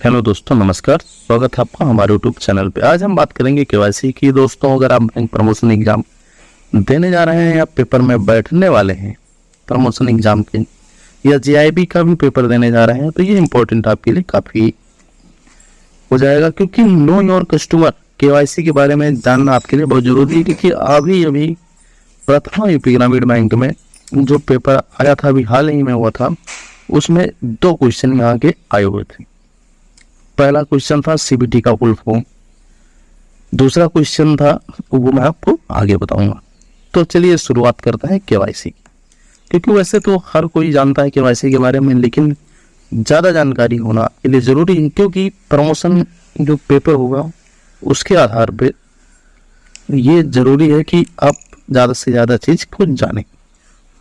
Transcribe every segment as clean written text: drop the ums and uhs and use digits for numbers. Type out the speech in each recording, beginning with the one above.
Hello दोस्तों, नमस्कार। स्वागत है आपका हमारे यूट्यूब चैनल पे। आज हम बात करेंगे केवाईसी की। दोस्तों, अगर आप बैंक प्रमोशन एग्जाम देने जा रहे हैं या पेपर में बैठने वाले हैं प्रमोशन एग्जाम के, या जीआईबी का भी पेपर देने जा रहे हैं, तो ये इम्पोर्टेंट आपके लिए काफ़ी हो जाएगा, क्योंकि नो योर कस्टमर केवाईसी के बारे में जानना आपके लिए बहुत जरूरी है। क्योंकि अभी प्रथमा यूपी ग्रामीण बैंक में जो पेपर आया था, अभी हाल ही में हुआ था, उसमें 2 क्वेश्चन यहाँ के आए हुए थे। पहला क्वेश्चन था सीबीटी का फुल फॉर्म, दूसरा क्वेश्चन था वो मैं आपको आगे बताऊंगा। तो चलिए शुरुआत करते हैं केवाईसी, क्योंकि वैसे तो हर कोई जानता है केवाईसी के बारे में, लेकिन ज़्यादा जानकारी होना के लिए ज़रूरी है, क्योंकि प्रमोशन जो पेपर होगा उसके आधार पे ये ज़रूरी है कि आप ज़्यादा से ज़्यादा चीज़ को जानें।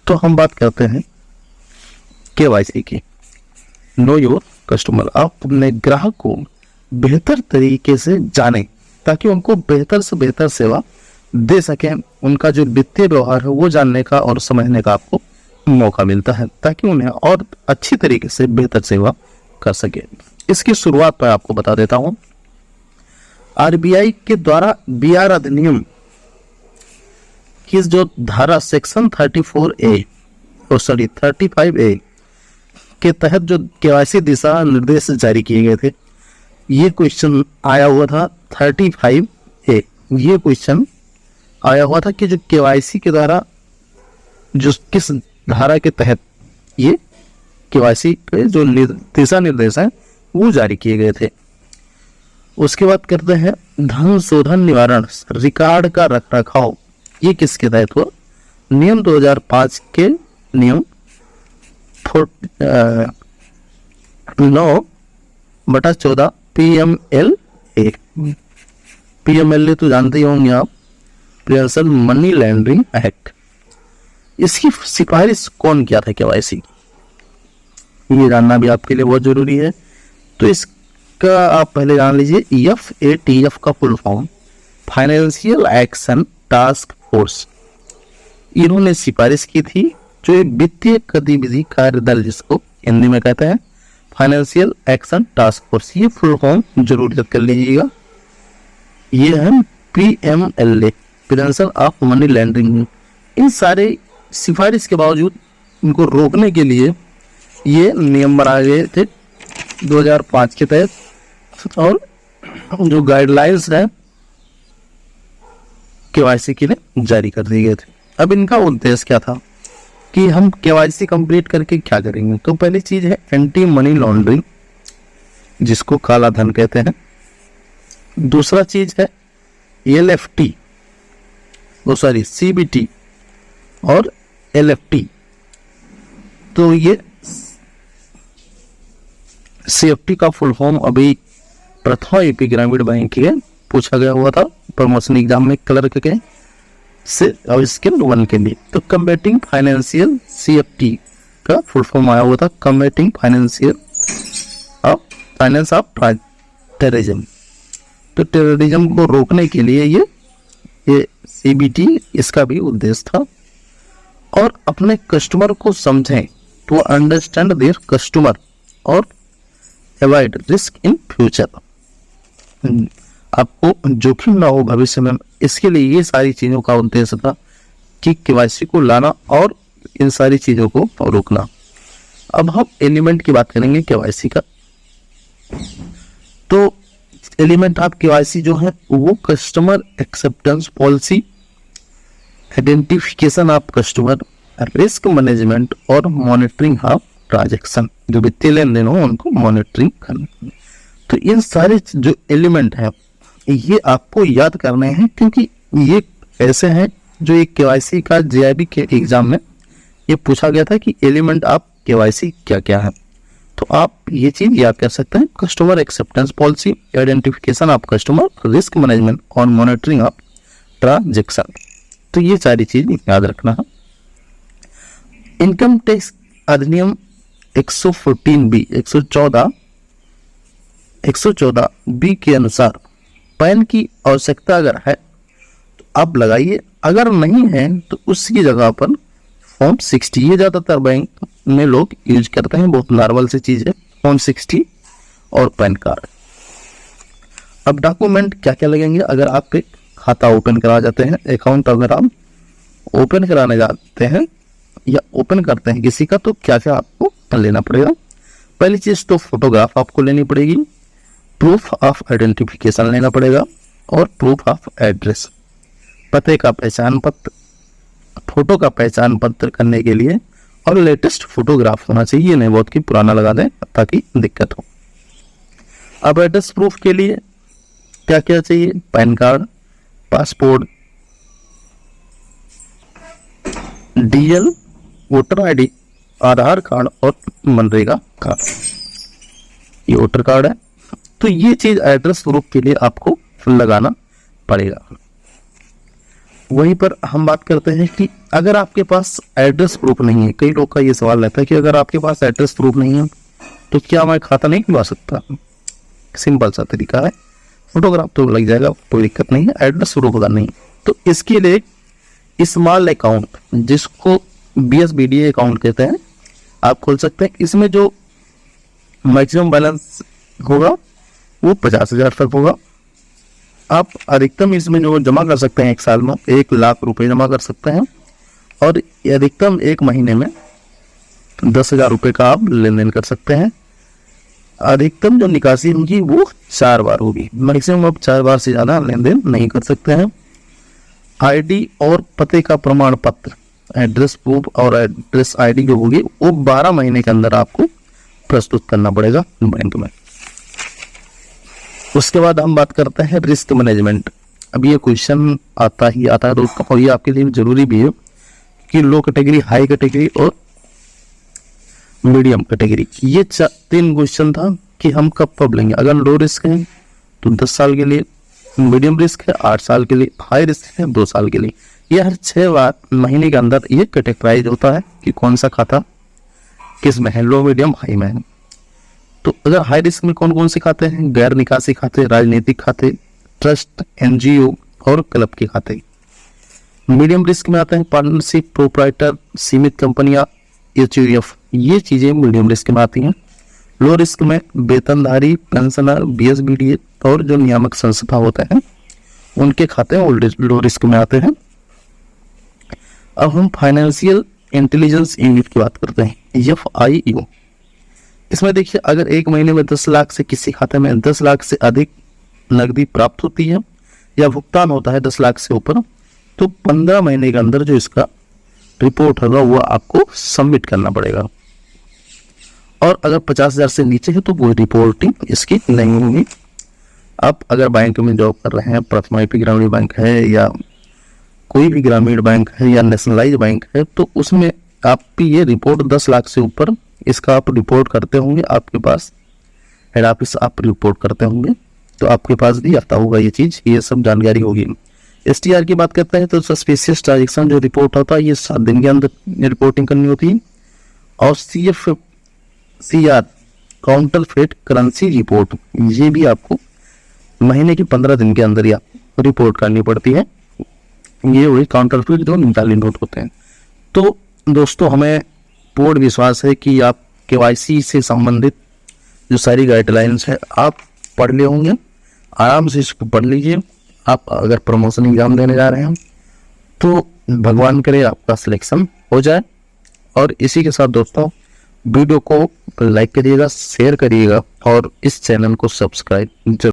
तो हम बात करते हैं केवाईसी की। नो योर कस्टमर, आप अपने ग्राहक को बेहतर तरीके से जानें ताकि उनको बेहतर से बेहतर सेवा दे सकें। उनका जो वित्तीय व्यवहार है वो जानने का और समझने का आपको मौका मिलता है, ताकि उन्हें और अच्छी तरीके से बेहतर सेवा कर सके। इसकी शुरुआत मैं आपको बता देता हूं। आरबीआई के द्वारा बीआर अधिनियम की जो धारा सेक्शन 35A के तहत जो केवाईसी दिशा निर्देश जारी किए गए थे, ये क्वेश्चन आया हुआ था 35A। ये क्वेश्चन आया हुआ था कि जो केवाईसी के द्वारा जो किस धारा के तहत ये केवाईसी के जो दिशा निर्देश हैं वो जारी किए गए थे। उसके बाद करते हैं धन शोधन निवारण रिकॉर्ड का रख रखाव। ये किसके तहत हुआ? नियम 2005 के नियम 9/14 PMLA तो जानते ही होंगे आप, प्रिवेंशन मनी लॉन्ड्रिंग एक्ट। इसकी सिफारिश कौन किया था केवाईसी की, ये जानना भी आपके लिए बहुत जरूरी है। तो इसका आप पहले जान लीजिए। FATF का full form financial action task force, इन्होंने सिफारिश की थी। जो वित्तीय गतिविधि कार्य दल, जिसको हिंदी में कहते हैं फाइनेंशियल एक्शन टास्क फोर्स, ये फुल फॉर्म जरूर याद कर लीजिएगा। ये है PMLA, prevention of money laundering. इन सारे सिफारिश के बावजूद इनको रोकने के लिए ये नियम बनाए गए थे 2005 के तहत, और जो गाइडलाइंस है केवाईसी के लिए जारी कर दिए गए थे। अब इनका उद्देश्य क्या था कि हम केवाईसी कंप्लीट करके क्या करेंगे? तो पहली चीज है एंटी मनी लॉन्ड्रिंग, जिसको काला धन कहते हैं। दूसरा चीज है LFT, CBT और LFT। तो ये CFT का फुल फॉर्म अभी प्रथमा यूपी ग्रामीण बैंक के पूछा गया हुआ था प्रमोशन एग्जाम में क्लर्क के से और स्किल 1 के लिए। तो कम्बेटिंग फाइनेंशियल CFT का फुल फॉर्म आया हुआ था कम्बेटिंग फाइनेंस ऑफ टेररिज्म। तो टेररिज्म को रोकने के लिए ये CBT, इसका भी उद्देश्य था। और अपने कस्टमर को समझें, टू अंडरस्टैंड देयर कस्टमर और अवॉइड रिस्क इन फ्यूचर, आपको जोखिम ना हो भविष्य में। इसके लिए ये सारी चीजों का उद्देश्य था कि केवाईसी को लाना और इन सारी चीजों को रोकना। अब हम एलिमेंट की बात करेंगे केवाईसी का। तो एलिमेंट ऑफ केवाईसी जो है वो customer acceptance policy, identification of customer, risk management और मॉनिटरिंग ऑफ ट्रांजैक्शन। जो वित्तीय लेन देन हो उनको मॉनिटरिंग करना। तो इन सारे जो एलिमेंट हैं ये आपको याद करने हैं, क्योंकि ये ऐसे हैं जो एक केवाईसी का जीआईबी के एग्जाम में ये पूछा गया था कि एलिमेंट ऑफ केवाईसी क्या क्या है। तो आप ये चीज याद कर सकते हैं, customer acceptance policy, identification of customer, risk management और मॉनिटरिंग ऑफ ट्रांजैक्शन। तो ये सारी चीज याद रखना है। इनकम टैक्स अधिनियम 114B के अनुसार पैन की आवश्यकता अगर है तो आप लगाइए, अगर नहीं है तो उसकी जगह पर फॉर्म 60, ये ज़्यादातर बैंक में लोग यूज करते हैं, बहुत नॉर्मल सी चीज़ है फॉर्म 60। और पैन कार्ड। अब डॉक्यूमेंट क्या क्या लगेंगे अगर आपके खाता ओपन करा जाते हैं, अकाउंट अगर आप ओपन कराने जाते हैं या ओपन करते हैं किसी का, तो क्या क्या आपको लेना पड़ेगा। पहली चीज तो फोटोग्राफ आपको लेनी पड़ेगी, प्रूफ ऑफ आइडेंटिफिकेशन लेना पड़ेगा और प्रूफ ऑफ एड्रेस, पते का पहचान पत्र, फोटो का पहचान पत्र करने के लिए, और लेटेस्ट फोटोग्राफ होना चाहिए, नहीं बहुत कि पुराना लगा दें ताकि दिक्कत हो। अब एड्रेस प्रूफ के लिए क्या क्या चाहिए, pan card, passport, DL, voter ID, Aadhaar card और मनरेगा कार्ड। ये वोटर कार्ड है, तो ये चीज एड्रेस प्रूफ के लिए आपको लगाना पड़ेगा। वहीं पर हम बात करते हैं कि अगर आपके पास एड्रेस प्रूफ नहीं है, कई लोग का ये सवाल रहता है कि अगर आपके पास एड्रेस प्रूफ नहीं है तो क्या मैं खाता नहीं खुलवा सकता। सिंपल सा तरीका है, फोटोग्राफ तो लग जाएगा, कोई दिक्कत नहीं है, एड्रेस प्रूफ होगा नहीं। तो इसके लिए स्मॉल अकाउंट, जिसको BSBD अकाउंट कहते हैं, आप खोल सकते हैं। इसमें जो मैक्सिमम बैलेंस होगा वो 50,000 तक होगा। आप अधिकतम इसमें जो जमा कर सकते हैं एक साल में 1 लाख रुपए जमा कर सकते हैं, और अधिकतम एक महीने में 10,000 रुपए का आप लेन देन कर सकते हैं। अधिकतम जो निकासी होगी वो 4 बार होगी, मैक्सिमम आप 4 बार से ज्यादा लेन देन नहीं कर सकते हैं। आईडी और पते का प्रमाण पत्र, एड्रेस प्रूफ और एड्रेस आईडी जो होगी वो 12 महीने के अंदर आपको प्रस्तुत करना पड़ेगा बैंक में। उसके बाद हम बात करते हैं रिस्क मैनेजमेंट। अब ये क्वेश्चन आता है दोस्तों, और ये आपके लिए जरूरी भी है कि लो कैटेगरी, हाई कैटेगरी और मीडियम कैटेगरी, ये 3 क्वेश्चन था कि हम कब लेंगे। अगर लो रिस्क है तो 10 साल के लिए, मीडियम रिस्क है 8 साल के लिए, हाई रिस्क है 2 साल के लिए। ये हर 6 महीने के अंदर ये कैटेगराइज होता है कि कौन सा खाता किस में है, लो, मीडियम, हाई में है। तो अगर हाई रिस्क में कौन कौन से खाते हैं, गैर निकासी खाते, राजनीतिक खाते, ट्रस्ट, NGO और क्लब के खाते। मीडियम रिस्क में आते हैं पार्टनरशिप, प्रोप्राइटर, सीमित कंपनियां, HUF, ये चीजें मीडियम रिस्क में आती हैं। लो रिस्क में वेतनधारी, पेंशनर, BSBD और जो नियामक संस्था होते हैं उनके खाते लो रिस्क में आते हैं। अब हम फाइनेंशियल इंटेलिजेंस यूनिट की बात करते हैं, FIU। इसमें देखिए, अगर एक महीने में 10 लाख से किसी खाते में 10 लाख से अधिक नकदी प्राप्त होती है या भुगतान होता है 10 लाख से ऊपर, तो 15 महीने के अंदर जो इसका रिपोर्ट होगा वो आपको सबमिट करना पड़ेगा। और अगर 50,000 से नीचे है तो वो रिपोर्टिंग इसकी नहीं होगी। आप अगर बैंक में जॉब कर रहे हैं, प्रथमा यूपी ग्रामीण बैंक है या कोई भी ग्रामीण बैंक है या नेशनलाइज बैंक है, तो उसमें आपकी ये रिपोर्ट 10 लाख से ऊपर इसका आप रिपोर्ट करते होंगे, आपके पास हेड ऑफिस आप रिपोर्ट करते होंगे, तो आपके पास भी आता होगा ये चीज, ये सब जानकारी होगी। STR की बात करते हैं तो सस्पिशियस ट्रांजेक्शन जो रिपोर्ट होता है ये 7 दिन के अंदर रिपोर्टिंग करनी होती है। और CFCR काउंटरफेट करेंसी रिपोर्ट, ये भी आपको महीने के 15 दिन के अंदर या रिपोर्ट करनी पड़ती है। ये वही काउंटरफेट जो निकाली नोट होते हैं। तो दोस्तों, हमें पूर्ण विश्वास है कि आप KYC से संबंधित जो सारी गाइडलाइंस है आप पढ़ लिए होंगे, आराम से इसको पढ़ लीजिए। आप अगर प्रमोशन एग्जाम देने जा रहे हैं तो भगवान करे आपका सिलेक्शन हो जाए। और इसी के साथ दोस्तों, वीडियो को लाइक करिएगा, शेयर करिएगा और इस चैनल को सब्सक्राइब जरूर